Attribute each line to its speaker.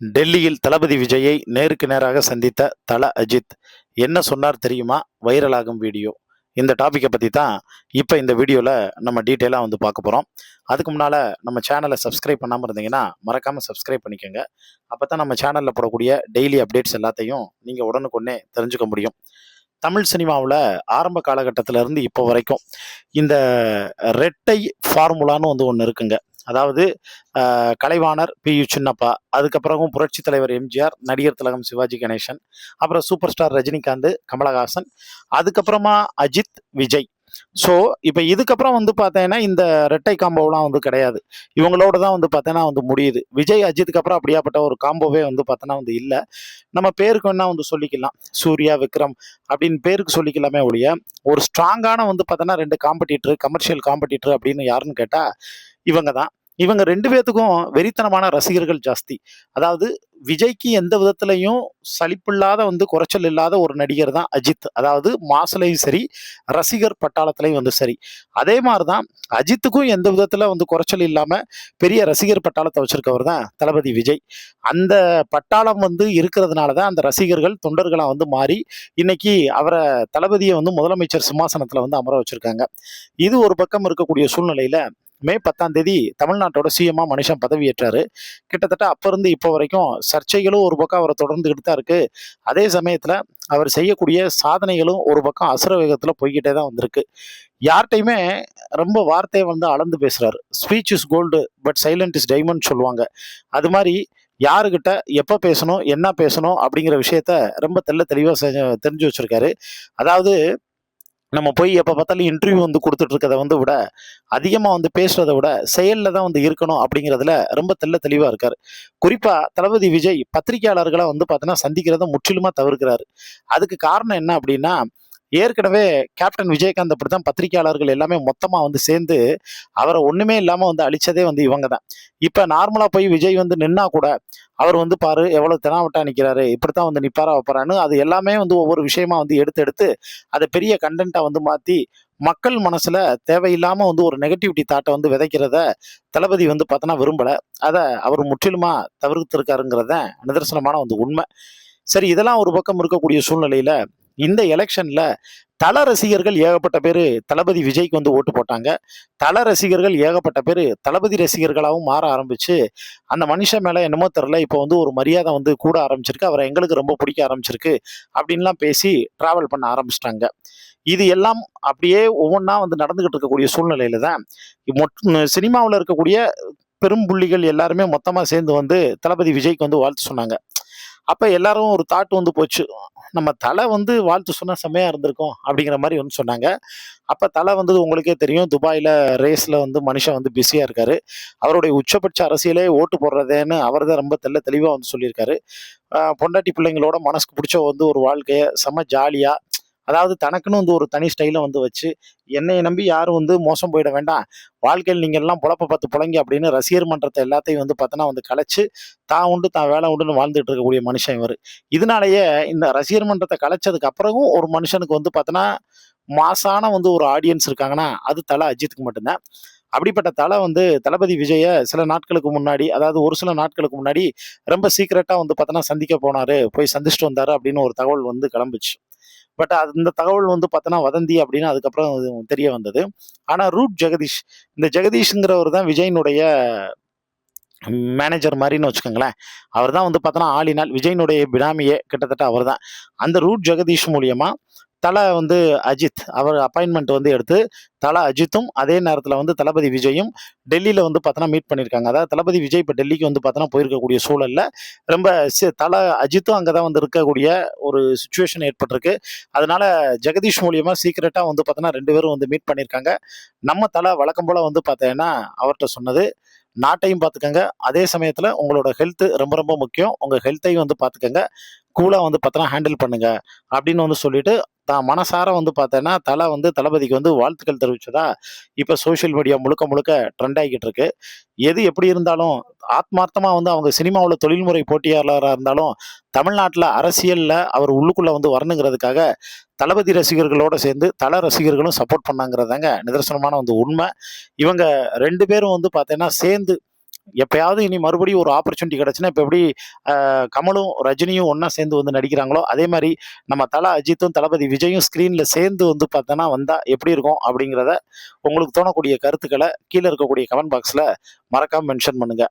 Speaker 1: டெல்லியில் தளபதி விஜயை நேருக்கு நேராக சந்தித்த தல அஜித் என்ன சொன்னார் தெரியுமா? வைரலாகும் வீடியோ. இந்த டாப்பிக்கை பற்றி தான் இப்போ இந்த வீடியோவில் நம்ம டீட்டெயிலாக வந்து பார்க்க போகிறோம். அதுக்கு முன்னால் நம்ம சேனலை சப்ஸ்கிரைப் பண்ணாமல் இருந்தீங்கன்னா மறக்காமல் சப்ஸ்கிரைப் பண்ணிக்கோங்க. அப்போ தான் நம்ம சேனலில் போடக்கூடிய டெய்லி அப்டேட்ஸ் எல்லாத்தையும் நீங்கள் உடனுக்குடனே தெரிஞ்சுக்க முடியும். தமிழ் சினிமாவில் ஆரம்ப காலகட்டத்திலேருந்து இப்போ வரைக்கும் இந்த ரெட்டை ஃபார்முலான்னு வந்து ஒன்று இருக்குங்க. அதாவது கலைவாணர் பி.யு. சின்னப்பா, அதுக்கப்புறம் புரட்சி தலைவர் எம்ஜிஆர், நடிகர் திலகம் சிவாஜி கணேசன், அப்புறம் சூப்பர் ஸ்டார் ரஜினிகாந்த், கமலஹாசன், அதுக்கப்புறமா அஜித், விஜய். ஸோ இப்போ இதுக்கப்புறம் வந்து பார்த்தீங்கன்னா இந்த ரெட்டை காம்போலாம் வந்து கிடையாது. இவங்களோட தான் வந்து பார்த்தீங்கன்னா வந்து முடியுது. விஜய் அஜித்துக்கு அப்புறம் அப்படியாப்பட்ட ஒரு காம்போவே வந்து பார்த்தோன்னா வந்து இல்லை. நம்ம பேருக்கு வேணா வந்து சொல்லிக்கலாம், சூர்யா, விக்ரம் அப்படின்னு பேருக்கு சொல்லிக்கலாமே ஒழிய ஒரு ஸ்ட்ராங்கான வந்து பார்த்தோன்னா ரெண்டு காம்படிட்டர், கமர்ஷியல் காம்படிட்டர் அப்படின்னு யாருன்னு கேட்டால் இவங்க தான். இவங்க 2 பேத்துக்கும் வெறித்தனமான ரசிகர்கள் ஜாஸ்தி. அதாவது விஜய்க்கு எந்த விதத்திலையும் சலிப்பில்லாத வந்து குறைச்சல் இல்லாத ஒரு நடிகர் தான் அஜித். அதாவது மாசுலையும் சரி, ரசிகர் பட்டாளத்திலையும் வந்து சரி. அதே மாதிரி தான் அஜித்துக்கும் எந்த விதத்தில் வந்து குறைச்சல் இல்லாமல் பெரிய ரசிகர் பட்டாளத்தை வச்சிருக்கவர் தான் தளபதி விஜய். அந்த பட்டாளம் வந்து இருக்கிறதுனால தான் அந்த ரசிகர்கள் தொண்டர்களாக வந்து மாறி இன்னைக்கு அவரை தளபதியை வந்து முதலமைச்சர் சிம்மாசனத்தில் வந்து அமர வச்சிருக்காங்க. இது ஒரு பக்கம் இருக்கக்கூடிய சூழ்நிலையில் மே 10ஆம் தேதி தமிழ்நாட்டோட சிஎம்மா மனுஷன் பதவியேற்றாரு. கிட்டத்தட்ட அப்ப இருந்து இப்போ வரைக்கும் சர்ச்சைகளும் ஒரு பக்கம் அவரை தொடர்ந்துகிட்டு தான் இருக்கு. அதே சமயத்துல அவர் செய்யக்கூடிய சாதனைகளும் ஒரு பக்கம் அசுர வேகத்துல போய்கிட்டே தான் வந்திருக்கு. யார்கிட்டையுமே ரொம்ப வார்த்தையை வந்து அளந்து பேசுறாரு. Speech is gold but silent is diamond சொல்லுவாங்க. அது மாதிரி யாருக்கிட்ட எப்போ பேசணும், என்ன பேசணும் அப்படிங்கிற விஷயத்த ரொம்ப தெளிவாக தெரிஞ்சு வச்சிருக்காரு. அதாவது நம்ம போய் எப்போ பார்த்தாலும் இன்டர்வியூ வந்து கொடுத்துட்டு இருக்கிறத வந்து விட அதிகமாக வந்து பேசுறதை விட செயலில் தான் வந்து இருக்கணும் அப்படிங்கிறதுல ரொம்ப தெளிவாக இருக்காரு. குறிப்பாக தளபதி விஜய் பத்திரிகையாளர்களை வந்து பார்த்தோன்னா சந்திக்கிறத முற்றிலுமாக தவிர்க்கிறாரு. அதுக்கு காரணம் என்ன அப்படின்னா, ஏற்கனவே கேப்டன் விஜயகாந்த் அப்படித்தான் பத்திரிகையாளர்கள் எல்லாமே மொத்தமாக வந்து சேர்ந்து அவரை ஒன்றுமே இல்லாமல் வந்து அழிச்சதே வந்து இவங்க தான். இப்போ நார்மலாக போய் விஜய் வந்து நின்னா கூட அவர் வந்து பாரு எவ்வளோ தெனாவட்டா நிற்கிறாரு, இப்படித்தான் வந்து நிப்பாரா வைப்பாரான்னு அது எல்லாமே வந்து ஒவ்வொரு விஷயமா வந்து எடுத்து எடுத்து அதை பெரிய கண்டென்ட்டாக வந்து மாற்றி மக்கள் மனசுல தேவையில்லாம வந்து ஒரு நெகட்டிவிட்டி தாட்டை வந்து விதைக்கிறத தளபதி வந்து பார்த்தோன்னா விரும்பல. அதை அவர் முற்றிலுமா தவிர்த்திருக்காருங்கிறத நிதர்சனமான வந்து உண்மை. சரி, இதெல்லாம் ஒரு பக்கம் இருக்கக்கூடிய சூழ்நிலையில இந்த எலெக்ஷன்ல தல ரசிகர்கள் ஏகப்பட்ட பேர் தளபதி விஜய்க்கு வந்து ஓட்டு போட்டாங்க. தல ரசிகர்கள் ஏகப்பட்ட பேர் தளபதி ரசிகர்களாகவும் மாற ஆரம்பிச்சு அந்த மனுஷன் மேல என்னமோ தெரில இப்போ வந்து ஒரு மரியாதை வந்து கூட ஆரம்பிச்சிருக்கு, அவரை எங்களுக்கு ரொம்ப பிடிக்க ஆரம்பிச்சிருக்கு அப்படின்லாம் பேசி டிராவல் பண்ண ஆரம்பிச்சிட்டாங்க. இது எல்லாம் அப்படியே ஒவ்வொன்றா வந்து நடந்துகிட்டு இருக்கக்கூடிய சூழ்நிலையில தான் சினிமாவில் இருக்கக்கூடிய பெரும் புள்ளிகள் எல்லாருமே மொத்தமாக சேர்ந்து வந்து தளபதி விஜய்க்கு வந்து வாழ்த்து சொன்னாங்க. அப்போ எல்லாரும் ஒரு தாட் வந்து போச்சு, நம்ம தலை வந்து வாழ்த்து சொன்னால் செம்மையாக இருந்திருக்கும் அப்படிங்கிற மாதிரி வந்து சொன்னாங்க. அப்போ தலை வந்து உங்களுக்கே தெரியும், துபாயில் ரேஸில் வந்து மனுஷன் வந்து பிஸியாக இருக்காரு. அவருடைய உச்சபட்ச அரசியலே ஓட்டு போடுறதேன்னு அவர் தான் ரொம்ப தெளிவாக வந்து சொல்லியிருக்காரு. பொண்டாட்டி பிள்ளைங்களோட மனசுக்கு பிடிச்ச வந்து ஒரு வாழ்க்கையை செம்ம ஜாலியாக, அதாவது தனக்குன்னு வந்து ஒரு தனி ஸ்டைலை வந்து வச்சு என்னையை நம்பி யாரும் வந்து மோசம் போயிட வேண்டாம், வாழ்க்கையில் நீங்கள் எல்லாம் பொழப்ப பார்த்து புழங்க அப்படின்னு ரசிகர் மன்றத்தை எல்லாத்தையும் வந்து பார்த்தோன்னா வந்து கலைச்சு தான் உண்டு தான் வேலை உண்டுன்னு வாழ்ந்துட்டு இருக்கக்கூடிய மனுஷன் இவர். இதனாலேயே இந்த ரசிகர் மன்றத்தை கலைச்சதுக்கு அப்புறமும் ஒரு மனுஷனுக்கு வந்து பார்த்தோன்னா மாசான வந்து ஒரு ஆடியன்ஸ் இருக்காங்கன்னா அது தலை அஜித்துக்கு மட்டும்தான். அப்படிப்பட்ட தலை வந்து தளபதி விஜய சில நாட்களுக்கு முன்னாடி, அதாவது ஒரு சில நாட்களுக்கு முன்னாடி ரொம்ப சீக்கிரட்டாக வந்து பார்த்தோன்னா சந்திக்க போனாரு, போய் சந்திச்சுட்டு வந்தாரு அப்படின்னு ஒரு தகவல் வந்து கிளம்புச்சு. பட் அந்த தகவல் வந்து பார்த்தோன்னா வதந்தி அப்படின்னு அதுக்கப்புறம் தெரிய வந்தது. ஆனால் ரூட் ஜெகதீஷ், இந்த ஜெகதீஷ்ங்கிறவர் தான் விஜயினுடைய மேனேஜர் மாதிரின்னு வச்சுக்கோங்களேன். அவர் தான் வந்து பார்த்தோன்னா ஆளினால் விஜயினுடைய பினாமியே கிட்டத்தட்ட அவர் தான். அந்த ரூட் ஜெகதீஷ் மூலியமா தலை வந்து அஜித் அவர் அப்பாயின்மெண்ட் வந்து எடுத்து தலை அஜித்தும் அதே நேரத்தில் வந்து தளபதி விஜயும் டெல்லியில் வந்து பார்த்தோன்னா மீட் பண்ணியிருக்காங்க. அதாவது தளபதி விஜய் இப்போ டெல்லிக்கு வந்து பார்த்தோன்னா போயிருக்கக்கூடிய சூழலில் ரொம்ப தலை அஜித்தும் அங்கே தான் வந்து இருக்கக்கூடிய ஒரு சுச்சுவேஷன் ஏற்பட்டிருக்கு. அதனால ஜெகதீஷ் மூலியமா சீக்கிரட்டாக வந்து பார்த்தோன்னா 2 பேரும் வந்து மீட் பண்ணியிருக்காங்க. நம்ம தலை வழக்கம் போல் வந்து பார்த்தீங்கன்னா அவர்கிட்ட சொன்னது, நாட்டையும் பார்த்துக்கங்க, அதே சமயத்தில் உங்களோட ஹெல்த்து ரொம்ப ரொம்ப முக்கியம், உங்கள் ஹெல்த்தையும் வந்து பார்த்துக்கங்க, கூலாக வந்து பார்த்தோன்னா ஹேண்டில் பண்ணுங்க அப்படின்னு வந்து சொல்லிட்டு தான் மனசார வந்து பார்த்தேன்னா தலை வந்து தளபதிக்கு வந்து வாழ்த்துக்கள் தெரிவிச்சதா இப்போ சோஷியல் மீடியா முழுக்க முழுக்க ட்ரெண்ட் ஆகிக்கிட்டு இருக்கு. எது எப்படி இருந்தாலும் ஆத்மார்த்தமாக வந்து அவங்க சினிமாவில் தொழில்முறை போட்டியாளராக இருந்தாலும் தமிழ்நாட்டில் அரசியலில் அவர் உள்ளுக்குள்ளே வந்து வரணுங்கிறதுக்காக தளபதி ரசிகர்களோடு சேர்ந்து தல ரசிகர்களும் சப்போர்ட் பண்ணாங்கிறதாங்க நிதர்சனமான வந்து உண்மை. இவங்க 2 பேரும் வந்து பார்த்தீங்கன்னா சேர்ந்து எப்பயாவது இனி மறுபடியும் ஒரு ஆப்பர்ச்சுனிட்டி கிடச்சுன்னா, இப்போ எப்படி கமலும் ரஜினியும் ஒன்றா சேர்ந்து வந்து நடிக்கிறாங்களோ, அதே மாதிரி நம்ம தல அஜித்தும் தளபதி விஜயும் ஸ்க்ரீனில் சேர்ந்து வந்து பார்த்தோன்னா வந்தால் எப்படி இருக்கும் அப்படிங்கிறத உங்களுக்கு தோணக்கூடிய கருத்துக்களை கீழே இருக்கக்கூடிய கமெண்ட் பாக்ஸில் மறக்காமல் மென்ஷன் பண்ணுங்கள்.